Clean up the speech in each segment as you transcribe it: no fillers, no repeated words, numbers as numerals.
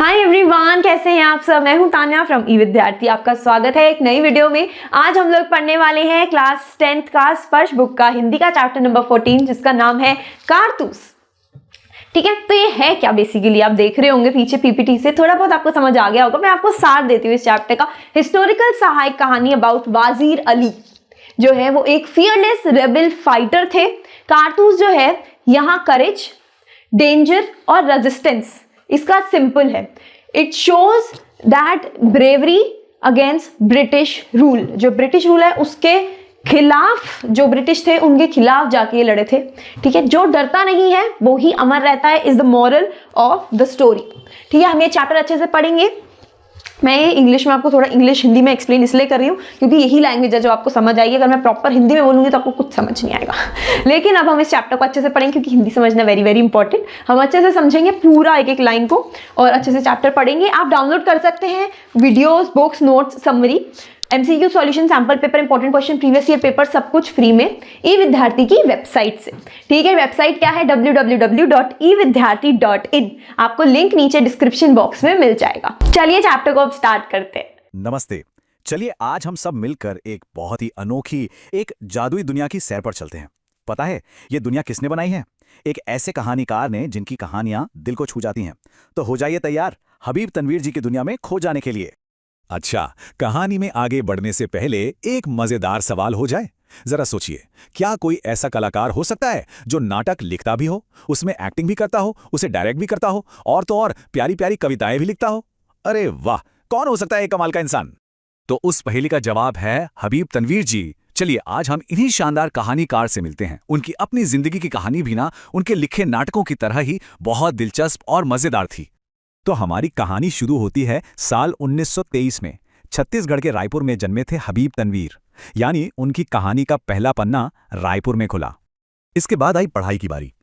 Hi everyone, कैसे हैं आप सब। मैं हूं तान्या फ्रॉम ई विद्यार्थी। आपका स्वागत है एक नई वीडियो में। आज हम लोग पढ़ने वाले हैं क्लास 10th का स्पर्श बुक का हिंदी का चैप्टर नंबर 14 जिसका नाम है कारतूस। ठीक है, तो ये है क्या बेसिकली आप देख रहे होंगे पीछे पीपीटी से थोड़ा बहुत आपको समझ आ गया होगा। मैं आपको सार देती हूँ इस चैप्टर का। हिस्टोरिकल सहायक कहानी अबाउट वाजीर अली जो है वो एक फियरलेस रेबल फाइटर थे। कारतूस जो है यहाँ करेज, डेंजर और रेजिस्टेंस इसका सिंपल है। It shows that bravery against British rule, जो ब्रिटिश रूल है उसके खिलाफ, जो ब्रिटिश थे उनके खिलाफ जाके ये लड़े थे। ठीक है, जो डरता नहीं है वो ही अमर रहता है is the moral of the story. ठीक है, हम ये चैप्टर अच्छे से पढ़ेंगे। मैं ये इंग्लिश में आपको थोड़ा इंग्लिश हिंदी में एक्सप्लेन इसलिए कर रही हूँ क्योंकि यही लैंग्वेज है जो आपको समझ आएगी। अगर मैं प्रॉपर हिंदी में बोलूँगी तो आपको कुछ समझ नहीं आएगा। लेकिन अब हम इस चैप्टर को अच्छे से पढ़ेंगे क्योंकि हिंदी समझना वेरी वेरी इंपॉर्टेंट। हम अच्छे से समझेंगे पूरा एक एक लाइन को और अच्छे से चैप्टर पढ़ेंगे। आप डाउनलोड कर सकते हैं videos, books, notes, summary, MCQ solution, sample paper, important question, previous year paper, सब कुछ फ्री में ई विद्यार्थी की वेबसाइट से। ठीक है, वेबसाइट क्या है? www.evidyarthi.in। आपको लिंक नीचे डिस्क्रिप्शन बॉक्स में मिल जाएगा। चलिए चैप्टर को अब स्टार्ट करते हैं। नमस्ते। चलिए आज हम सब मिलकर एक बहुत ही अनोखी, एक जादुई दुनिया की सैर पर चलते हैं। पता है ये दुनिया किसने बनाई है? एक ऐसे कहानीकार ने जिनकी कहानियां दिल को छू जाती हैं। तो हो जाइए तैयार हबीब तनवीर जी की दुनिया में खो जाने के लिए। अच्छा, कहानी में आगे बढ़ने से पहले एक मजेदार सवाल हो जाए। जरा सोचिए, क्या कोई ऐसा कलाकार हो सकता है जो नाटक लिखता भी हो, उसमें एक्टिंग भी करता हो, उसे डायरेक्ट भी करता हो और तो और प्यारी प्यारी कविताएं भी लिखता हो? अरे वाह, कौन हो सकता है एक कमाल का इंसान? तो उस पहेली का जवाब है हबीब तनवीर जी। चलिए आज हम इन्हीं शानदार कहानीकार से मिलते हैं। उनकी अपनी जिंदगी की कहानी भी ना उनके लिखे नाटकों की तरह ही बहुत दिलचस्प और मजेदार थी। तो हमारी कहानी शुरू होती है साल 1923 में। छत्तीसगढ़ के रायपुर में जन्मे थे हबीब तनवीर, यानी उनकी कहानी का पहला पन्ना रायपुर में खुला। इसके बाद आई पढ़ाई की बारी।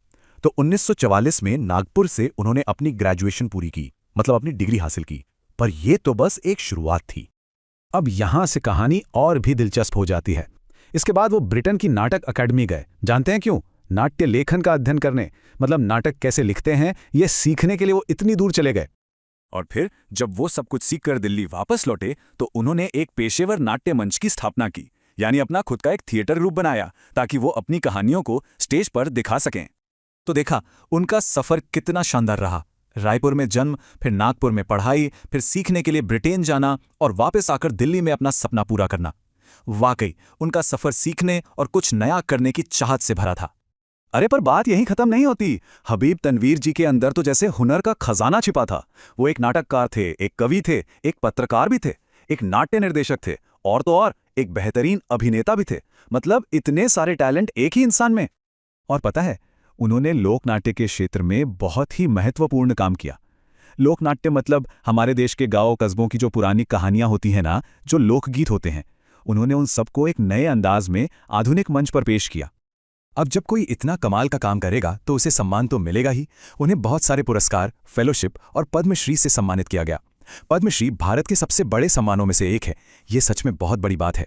तो 1944 में नागपुर से उन्होंने अपनी ग्रेजुएशन पूरी की, मतलब अपनी डिग्री हासिल की। पर यह तो बस एक शुरुआत थी। अब यहां से कहानी और भी दिलचस्प हो जाती है। इसके बाद वो ब्रिटेन की नाटक अकेडमी गए। जानते हैं क्यों? नाट्य लेखन का अध्ययन करने, मतलब नाटक कैसे लिखते हैं यह सीखने के लिए वो इतनी दूर चले गए। और फिर जब वो सब कुछ सीखकर दिल्ली वापस लौटे तो उन्होंने एक पेशेवर नाट्य मंच की स्थापना की, यानी अपना खुद का एक थिएटर ग्रुप बनाया ताकि वो अपनी कहानियों को स्टेज पर दिखा सकें। तो देखा उनका सफर कितना शानदार रहा। रायपुर में जन्म, फिर नागपुर में पढ़ाई, फिर सीखने के लिए ब्रिटेन जाना और वापस आकर दिल्ली में अपना सपना पूरा करना। वाकई उनका सफर सीखने और कुछ नया करने की चाहत से भरा था। अरे पर बात यहीं खत्म नहीं होती। हबीब तनवीर जी के अंदर तो जैसे हुनर का खजाना छिपा था। वो एक नाटककार थे, एक कवि थे, एक पत्रकार भी थे, एक नाट्य निर्देशक थे और तो और एक बेहतरीन अभिनेता भी थे। मतलब इतने सारे टैलेंट एक ही इंसान में। और पता है, उन्होंने लोकनाट्य के क्षेत्र में बहुत ही महत्वपूर्ण काम किया। लोकनाट्य मतलब हमारे देश के गांव कस्बों की जो पुरानी कहानियां होती हैं ना, जो लोकगीत होते हैं, उन्होंने उन सबको एक नए अंदाज में आधुनिक मंच पर पेश किया। अब जब कोई इतना कमाल का काम करेगा तो उसे सम्मान तो मिलेगा ही। उन्हें बहुत सारे पुरस्कार, फेलोशिप और पद्मश्री से सम्मानित किया गया। पद्मश्री भारत के सबसे बड़े सम्मानों में से एक है। ये सच में बहुत बड़ी बात है।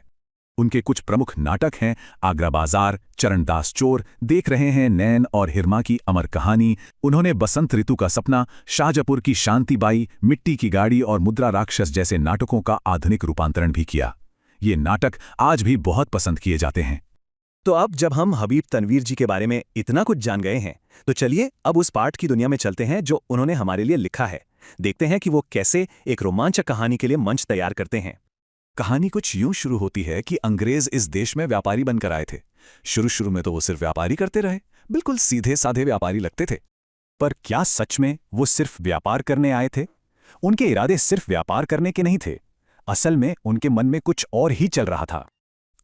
उनके कुछ प्रमुख नाटक हैं आगरा बाजार, चरणदास चोर, देख रहे हैं नैन और हिरमा की अमर कहानी। उन्होंने बसंत ऋतु का सपना, शाहजपुर की शांतिबाई, मिट्टी की गाड़ी और मुद्रा राक्षस जैसे नाटकों का आधुनिक रूपांतरण भी किया। ये नाटक आज भी बहुत पसंद किए जाते हैं। तो अब जब हम हबीब तनवीर जी के बारे में इतना कुछ जान गए हैं तो चलिए अब उस पाठ की दुनिया में चलते हैं जो उन्होंने हमारे लिए लिखा है। देखते हैं कि वो कैसे एक रोमांचक कहानी के लिए मंच तैयार करते हैं। कहानी कुछ यूं शुरू होती है कि अंग्रेज इस देश में व्यापारी बनकर आए थे। शुरू में तो वो सिर्फ व्यापारी करते रहे, बिल्कुल सीधे साधे व्यापारी लगते थे। पर क्या सच में वो सिर्फ व्यापार करने आए थे? उनके इरादे सिर्फ व्यापार करने के नहीं थे। असल में उनके मन में कुछ और ही चल रहा था।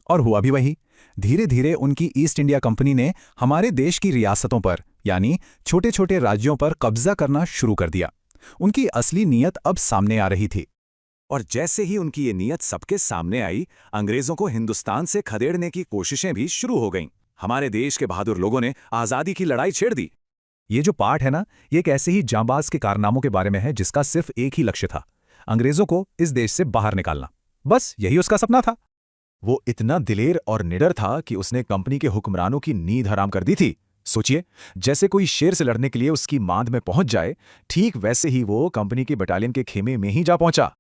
और हुआ भी वही। धीरे धीरे उनकी ईस्ट इंडिया कंपनी ने हमारे देश की रियासतों पर, यानी छोटे छोटे राज्यों पर कब्जा करना शुरू कर दिया। उनकी असली नीयत अब सामने आ रही थी। और जैसे ही उनकी ये नीयत सबके सामने आई, अंग्रेजों को हिंदुस्तान से खदेड़ने की कोशिशें भी शुरू हो गईं। हमारे देश के बहादुर लोगों ने आज़ादी की लड़ाई छेड़ दी। ये जो पाठ है ना, ये एक ऐसे ही जांबाज के कारनामों के बारे में है जिसका सिर्फ एक ही लक्ष्य था, अंग्रेजों को इस देश से बाहर निकालना। बस यही उसका सपना था। वो इतना दिलेर और निडर था कि उसने कंपनी के हुक्मरानों की नींद हराम कर दी थी। सोचिए, जैसे कोई शेर से लड़ने के लिए उसकी मांद में पहुंच जाए, ठीक वैसे ही वो कंपनी की बटालियन के खेमे में ही जा पहुंचा।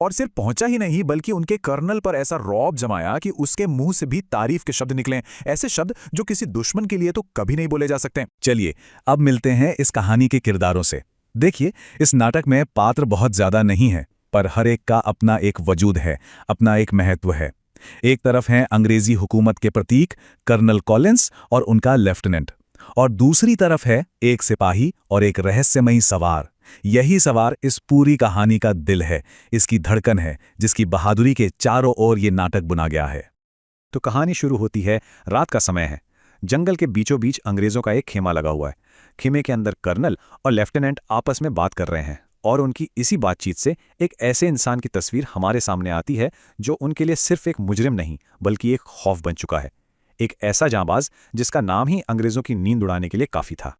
और सिर्फ पहुंचा ही नहीं बल्कि उनके कर्नल पर ऐसा रौब जमाया कि उसके मुंह से भी तारीफ के शब्द निकले, ऐसे शब्द जो किसी दुश्मन के लिए तो कभी नहीं बोले जा सकते। चलिए अब मिलते हैं इस कहानी के किरदारों से। देखिए, इस नाटक में पात्र बहुत ज्यादा नहीं है, पर हर एक का अपना एक वजूद है, अपना एक महत्व है। एक तरफ हैं अंग्रेजी हुकूमत के प्रतीक कर्नल कॉलिंस और उनका लेफ्टिनेंट, और दूसरी तरफ है एक सिपाही और एक रहस्यमयी सवार। यही सवार इस पूरी कहानी का दिल है, इसकी धड़कन है, जिसकी बहादुरी के चारों ओर ये नाटक बुना गया है। तो कहानी शुरू होती है, रात का समय है। जंगल के बीचों बीच अंग्रेजों का एक खेमा लगा हुआ है। खेमे के अंदर कर्नल और लेफ्टिनेंट आपस में बात कर रहे हैं, और उनकी इसी बातचीत से एक ऐसे इंसान की तस्वीर हमारे सामने आती है जो उनके लिए सिर्फ एक मुजरिम नहीं बल्कि एक खौफ बन चुका है। एक ऐसा जांबाज जिसका नाम ही अंग्रेजों की नींद उड़ाने के लिए काफी था।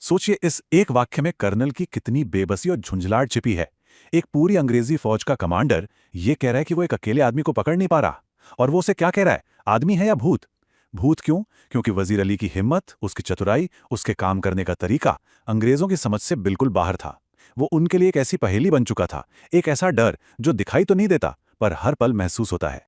सोचिए, इस एक वाक्य में कर्नल की कितनी बेबसी और झुंझलाहट छिपी है। एक पूरी अंग्रेजी फौज का कमांडर ये कह रहा है कि वो एक अकेले आदमी को पकड़ नहीं पा रहा, और वो उसे क्या कह रहा है, आदमी है या भूत? भूत क्यों? क्योंकि वजीर अली की हिम्मत, उसकी चतुराई, उसके काम करने का तरीका अंग्रेजों की समझ से बिल्कुल बाहर था। वो उनके लिए एक ऐसी पहेली बन चुका था, एक ऐसा डर जो दिखाई तो नहीं देता पर हर पल महसूस होता है।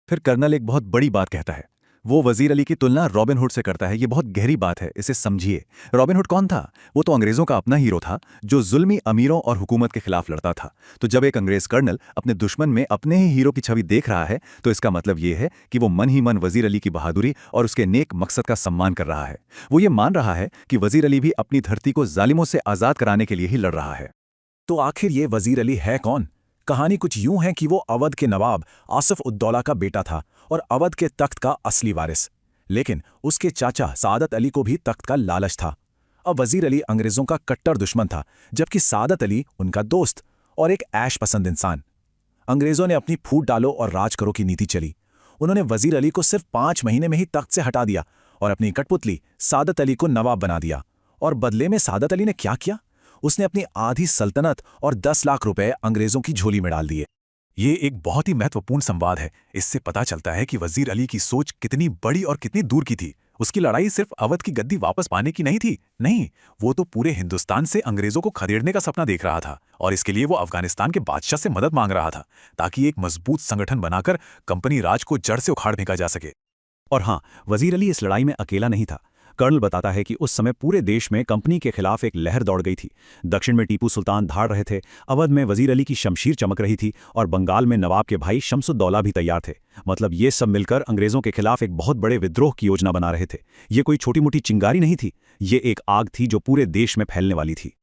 फिर कर्नल एक बहुत बड़ी बात कहता है। वो वजीर अली की तुलना रॉबिन हुड से करता है। ये बहुत गहरी बात है, इसे समझिए। रॉबिन हुड कौन था? वो तो अंग्रेजों का अपना हीरो था जो जुल्मी अमीरों और हुकूमत के खिलाफ लड़ता था। तो जब एक अंग्रेज कर्नल अपने दुश्मन में अपने ही हीरो की छवि देख रहा है, तो इसका मतलब ये है कि वो मन ही मन वजीर अली की बहादुरी और उसके नेक मकसद का सम्मान कर रहा है। वो ये मान रहा है कि वजीर अली भी अपनी धरती को जालिमों से आज़ाद कराने के लिए ही लड़ रहा है। तो आखिर ये वजीर अली है कौन? कहानी कुछ यूं है कि वो अवध के नवाब आसिफ उद्दौला का बेटा था और अवध के तख्त का असली वारिस। लेकिन उसके चाचा सादत अली को भी तख्त का लालच था। अब वजीर अली अंग्रेजों का कट्टर दुश्मन था, जबकि सादत अली उनका दोस्त और एक ऐश पसंद इंसान। अंग्रेजों ने अपनी फूट डालो और राज करो की नीति चली। उन्होंने वजीर अली को सिर्फ 5 महीने में ही तख्त से हटा दिया और अपनी कठपुतली सादत अली को नवाब बना दिया। और बदले में सादत अली ने क्या किया? उसने अपनी आधी सल्तनत और 10 लाख रुपए अंग्रेजों की झोली में डाल दिए। ये एक बहुत ही महत्वपूर्ण संवाद है। इससे पता चलता है कि वजीर अली की सोच कितनी बड़ी और कितनी दूर की थी। उसकी लड़ाई सिर्फ अवध की गद्दी वापस पाने की नहीं थी, नहीं, वो तो पूरे हिंदुस्तान से अंग्रेजों को खदेड़ने का सपना देख रहा था। और इसके लिए वो अफगानिस्तान के बादशाह से मदद मांग रहा था, ताकि एक मजबूत संगठन बनाकर कंपनी राज को जड़ से उखाड़ फेंका जा सके। और हाँ, वजीर अली इस लड़ाई में अकेला नहीं था। कर्नल बताता है कि उस समय पूरे देश में कंपनी के खिलाफ एक लहर दौड़ गई थी। दक्षिण में टीपू सुल्तान धाड़ रहे थे, अवध में वजीर अली की शमशीर चमक रही थी, और बंगाल में नवाब के भाई शमसुद्दौला भी तैयार थे। मतलब ये सब मिलकर अंग्रेजों के खिलाफ एक बहुत बड़े विद्रोह की योजना बना रहे थे। ये कोई छोटी मोटी चिंगारी नहीं थी, ये एक आग थी जो पूरे देश में फैलने वाली थी।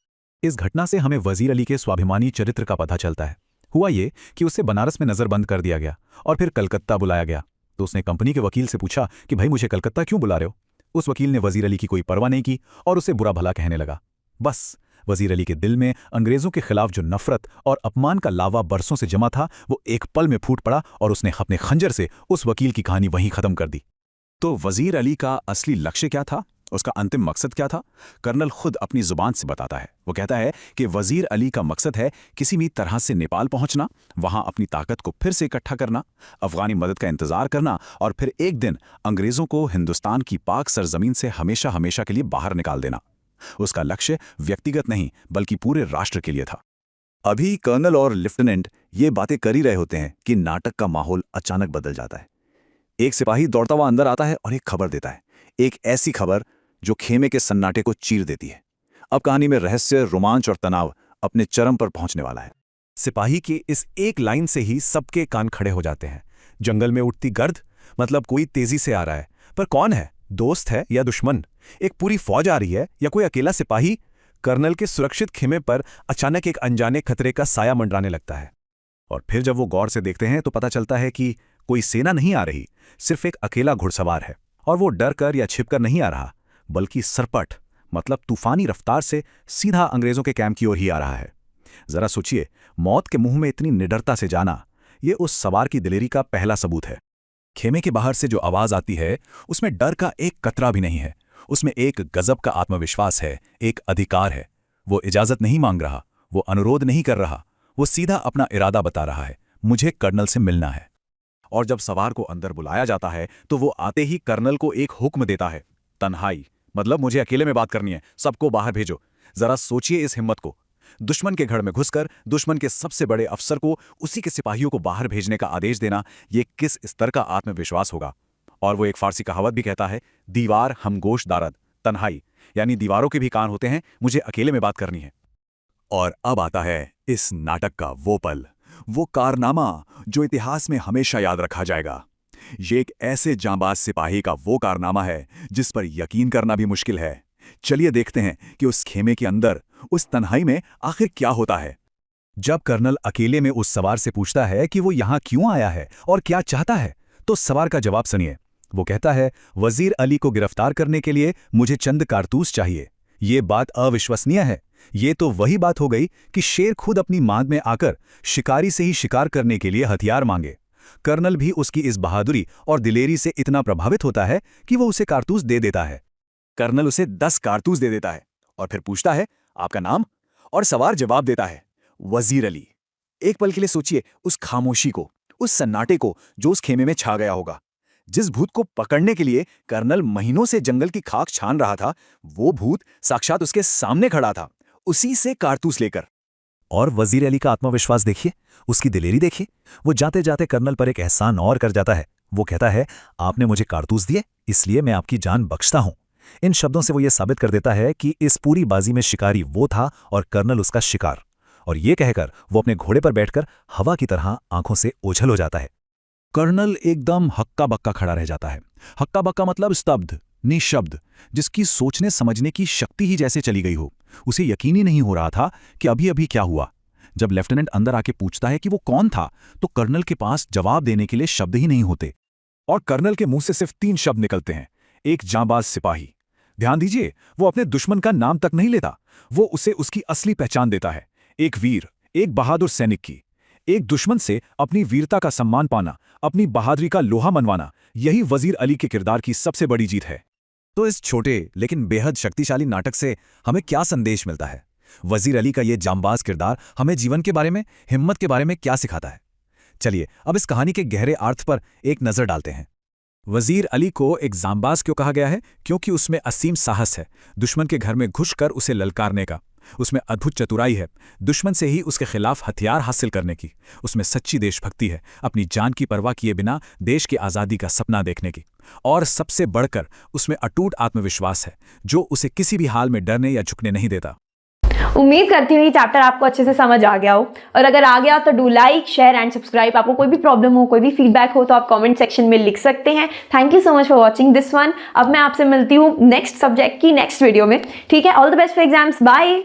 इस घटना से हमें वजीर अली के स्वाभिमानी चरित्र का पता चलता है। हुआ ये कि उसे बनारस में नजरबंद कर दिया गया और फिर कलकत्ता बुलाया गया। तो उसने कंपनी के वकील से पूछा कि भाई, मुझे कलकत्ता क्यों बुला रहे हो? उस वकील ने वजीर अली की कोई परवाह नहीं की और उसे बुरा भला कहने लगा। बस वजीर अली के दिल में अंग्रेजों के खिलाफ जो नफरत और अपमान का लावा बरसों से जमा था, वो एक पल में फूट पड़ा और उसने अपने खंजर से उस वकील की कहानी वहीं खत्म कर दी। तो वजीर अली का असली लक्ष्य क्या था? उसका अंतिम मकसद क्या था? कर्नल खुद अपनी जुबान से बताता है। वो कहता है कि वजीर अली का मकसद है किसी भी तरह से नेपाल पहुंचना, वहां अपनी ताकत को फिर से इकट्ठा करना, अफगानी मदद का इंतजार करना और फिर एक दिन अंग्रेजों को हिंदुस्तान की पाक सरजमीन से हमेशा हमेशा के लिए बाहर निकाल देना। उसका लक्ष्य व्यक्तिगत नहीं बल्कि पूरे राष्ट्र के लिए था। अभी कर्नल और लेफ्टिनेंट ये बातें कर ही रहे होते हैं कि नाटक का माहौल अचानक बदल जाता है। एक सिपाही दौड़ता हुआ अंदर आता है और एक खबर देता है, एक ऐसी खबर जो खेमे के सन्नाटे को चीर देती है। अब कहानी में रहस्य, रोमांच और तनाव अपने चरम पर पहुंचने वाला है। सिपाही की इस एक लाइन से ही सबके कान खड़े हो जाते हैं। जंगल में उठती गर्द, मतलब कोई तेजी से आ रहा है, पर कौन है? दोस्त है या दुश्मन? एक पूरी फौज आ रही है या कोई अकेला सिपाही? कर्नल के सुरक्षित खेमे पर अचानक एक अनजाने खतरे का साया मंडराने लगता है। और फिर जब वो गौर से देखते हैं तो पता चलता है कि कोई सेना नहीं आ रही, सिर्फ एक अकेला घुड़सवार है। और वो डर कर या छिपकर नहीं आ रहा, बल्कि सरपट, मतलब तूफानी रफ्तार से सीधा अंग्रेजों के कैंप की ओर ही आ रहा है। जरा सोचिए, मौत के मुंह में इतनी निडरता से जाना, ये उस सवार की दिलेरी का पहला सबूत है। खेमे के बाहर से जो आवाज आती है, उसमें डर का एक कतरा भी नहीं है। उसमें एक गजब का आत्मविश्वास है, एक अधिकार है। वो इजाजत नहीं मांग रहा, वो अनुरोध नहीं कर रहा, वो सीधा अपना इरादा बता रहा है, मुझे कर्नल से मिलना है। और जब सवार को अंदर बुलाया जाता है तो वो आते ही कर्नल को एक हुक्म देता है, तन्हाई, मतलब मुझे अकेले में बात करनी है, सबको बाहर भेजो। जरा सोचिए इस हिम्मत को। दुश्मन के घर में घुसकर दुश्मन के सबसे बड़े अफसर को, उसी के सिपाहियों को बाहर भेजने का आदेश देना, ये किस स्तर का आत्मविश्वास होगा। और वो एक फारसी कहावत भी कहता है, दीवार हमगोश दारद, तन्हाई, यानी दीवारों के भी कान होते हैं, मुझे अकेले में बात करनी है। और अब आता है इस नाटक का वो पल, वो कारनामा जो इतिहास में हमेशा याद रखा जाएगा। ये एक ऐसे जांबाज सिपाही का वो कारनामा है जिस पर यकीन करना भी मुश्किल है। चलिए देखते हैं कि उस खेमे के अंदर, उस तन्हाई में आखिर क्या होता है। जब कर्नल अकेले में उस सवार से पूछता है कि वो यहाँ क्यों आया है और क्या चाहता है, तो सवार का जवाब सुनिए। वो कहता है, वजीर अली को गिरफ्तार करने के लिए मुझे चंद कारतूस चाहिए। ये बात अविश्वसनीय है। ये तो वही बात हो गई कि शेर खुद अपनी मांग में आकर शिकारी से ही शिकार करने के लिए हथियार मांगे। कर्नल भी उसकी इस बहादुरी और दिलेरी से इतना प्रभावित होता है कि वो उसे कारतूस दे देता है। कर्नल उसे 10 कारतूस दे देता है और फिर पूछता है, आपका नाम? और सवार जवाब देता है, वजीर अली। एक पल के लिए सोचिए उस खामोशी को, उस सन्नाटे को जो उस खेमे में छा गया होगा। जिस भूत को पकड़ने के लिए कर्नल महीनों से जंगल की खाक छान रहा था, वो भूत साक्षात उसके सामने खड़ा था, उसी से कारतूस लेकर। और वजीर अली का आत्मविश्वास देखिए, उसकी दिलेरी देखिए। वो जाते जाते कर्नल पर एक एहसान और कर जाता है। वो कहता है, आपने मुझे कारतूस दिए, इसलिए मैं आपकी जान बख्शता हूं। इन शब्दों से वो ये साबित कर देता है कि इस पूरी बाजी में शिकारी वो था और कर्नल उसका शिकार। और ये कहकर वो अपने घोड़े पर बैठकर हवा की तरह आंखों से ओझल हो जाता है। कर्नल एकदम हक्का बक्का खड़ा रह जाता है। हक्का बक्का मतलब स्तब्ध, निशब्द, जिसकी सोचने समझने की शक्ति ही जैसे चली गई हो। उसे यकीन ही नहीं हो रहा था कि अभी अभी क्या हुआ। जब लेफ्टिनेंट अंदर आके पूछता है कि वो कौन था, तो कर्नल के पास जवाब देने के लिए शब्द ही नहीं होते। और कर्नल के मुंह से सिर्फ 3 शब्द निकलते हैं, एक जांबाज सिपाही। ध्यान दीजिए, वो अपने दुश्मन का नाम तक नहीं लेता, वो उसे उसकी असली पहचान देता है। एक वीर, एक बहादुर सैनिक की। एक दुश्मन से अपनी वीरता का सम्मान पाना, अपनी बहादुरी का लोहा मनवाना, यही वजीर अली के किरदार की सबसे बड़ी जीत है। तो इस छोटे लेकिन बेहद शक्तिशाली नाटक से हमें क्या संदेश मिलता है? वजीर अली का ये जांबाज किरदार हमें जीवन के बारे में, हिम्मत के बारे में क्या सिखाता है? चलिए अब इस कहानी के गहरे अर्थ पर एक नजर डालते हैं। वजीर अली को एक जांबाज क्यों कहा गया है? क्योंकि उसमें असीम साहस है, दुश्मन के घर में घुसकर उसे ललकारने का। उसमें अद्भुत चतुराई है, दुश्मन से ही उसके खिलाफ हथियार हासिल करने की। उसमें सच्ची देशभक्ति है, अपनी जान की परवाह किए बिना देश की आज़ादी का सपना देखने की। और सबसे बढ़कर उसमें अटूट आत्मविश्वास है, जो उसे किसी भी हाल में डरने या झुकने नहीं देता। उम्मीद करती हूँ ये चैप्टर आपको अच्छे से समझ आ गया हो, और अगर आ गया तो do like, share and subscribe. आपको कोई भी प्रॉब्लम हो, कोई भी फीडबैक हो तो आप कमेंट सेक्शन में लिख सकते हैं। Thank you so much for watching this one. अब मैं आपसे मिलती हूँ नेक्स्ट सब्जेक्ट की नेक्स्ट वीडियो में। ठीक है, all the best for exams, bye.